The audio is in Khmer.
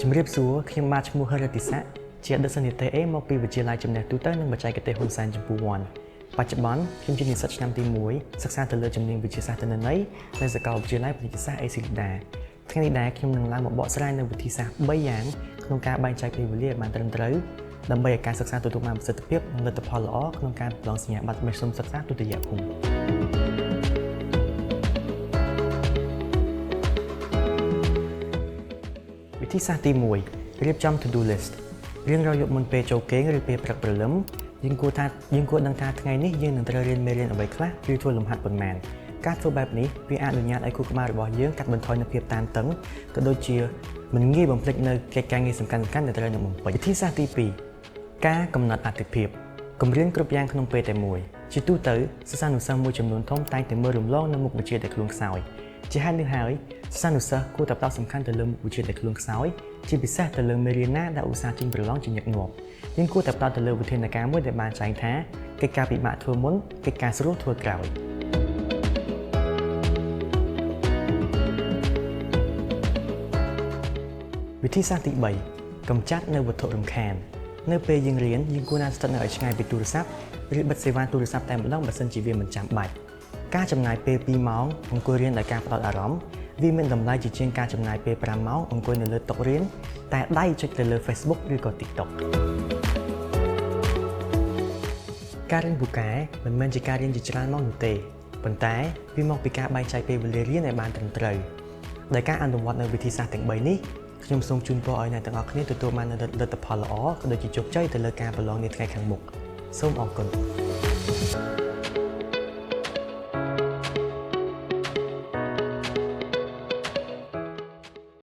ជំរាបសួរខ្ញុំបាទឈ្មោះហិរតិស័កជាអតីតសិស្សនិស្សិតអេមកពីវិទ្យាល័យចំណេះទូទៅនិងបច្ចេកទេសហ៊ុនសែនចំពោះ1បច្ចុប្បន្នខ្ញុំជានិស្សិតឆ្នាំទី1សិក្សាទៅលើជំនាញវិទ្យាសាស្ត្រទិន្នន័យនៅសាកលវិទ្យាល័យពាណិជ្ជសាស្ត្រ ACLIDA ថ្ងៃនេះដែរខ្ញុំនឹងឡើងមកបកស្រាយនៅវិធីសាស្ត្រ3យ៉ាងក្នុងការបែងចែកពេលវេលាឲ្យបានត្រឹមត្រូវដើម្បីឲ្យការសិក្សាទទួលបានប្រសិទ្ធភាពនិងលទ្ធផលល្អក្នុងការប្រឡងសញ្ញាបត្រមធ្យមសិក្សាទុតិយភូមិវិធីសាស្ត្រទី1រៀបចំ To Do List រៀងរាល់យប់មុនពេលចូលគេងឬពេលព្រឹកព្រលឹមយើងគួរដឹងថាថ្ងៃនេះយើងនឹងត្រូវរៀនមេរៀនអ្វីខ្លះឬធ្វើលំហាត់ប៉ុន្មានការធ្វើបែបនេះវាអនុញ្ញាតឲ្យខួរក្បាលរបស់យើងកាត់បន្ថយនូវភាពតានតឹងក៏ដូចជាមិនងាយបំភ្លេចនៅកិច្ចការងារសំខាន់ៗដែលត្រូវនឹងបំពេញវិធីសាស្ត្រទី2ការកំណត់អាទិភាពគម្រាមគ្រប់យ៉ាងក្នុងពេលតែមួយជាទូទៅសិស្សានុសិស្សមួយចំនួនធំតែងតែមើលរំលងនៅមុខវិជ្ជាដែលខ្លួនខ្សោយជាហេតុនេះហើយសិស្សានុសិស្សគួរតែផ្ដោតសំខាន់ទៅលើមុខវិជ្ជាដែលខ្លួនខ្សោយជាពិសេសទៅលើមេរៀនណាដែលឧស្សាហ៍ចេញប្រឡងជាញឹកញាប់យើងគួរតែផ្ដោតទៅលើវិធានការមួយដែលបានចែងថាកិច្ចការពិបាកធ្វើមុនកិច្ចការស្រួលធ្វើក្រោយវិធីសាស្ត្រទី3កម្ចាត់នៅវត្ថុរំខាននៅពេលយើងរៀនយើងគួរណាស្ថិតនៅឲ្យឆ្ងាយពីទូរស័ព្ទឬបិទសេវាទូរស័ព្ទតែម្ដងបើសិនជាវាមិនចាំបាច់ការចំណាយពេល2ម៉ោងអង្គុយរៀនដោយការផ្ដោតអារម្មណ៍វាមានតម្លៃជាជាងការចំណាយពេល5ម៉ោងអង្គុយនៅលើតុរៀនតែដៃចុចទៅលើ Facebook ឬក៏ TikTok ការរៀនពូកែមិនមែនជាការរៀនជាច្រើនម៉ោងនោះទេប៉ុន្តែវាមកពីការបែងចែកពេលវេលារៀនឲ្យបានត្រឹមត្រូវដោយការអនុវត្តនៅវិធីសាស្ត្រទាំង3នេះខ្ញុំសូមជូនពរឲ្យអ្នកទាំងអស់គ្នាទទួលបាននូវលទ្ធផលល្អក៏ដូចជាជោគជ័យទៅលើការប្រឡងនាថ្ងៃខាងមុខសូមអរគុណ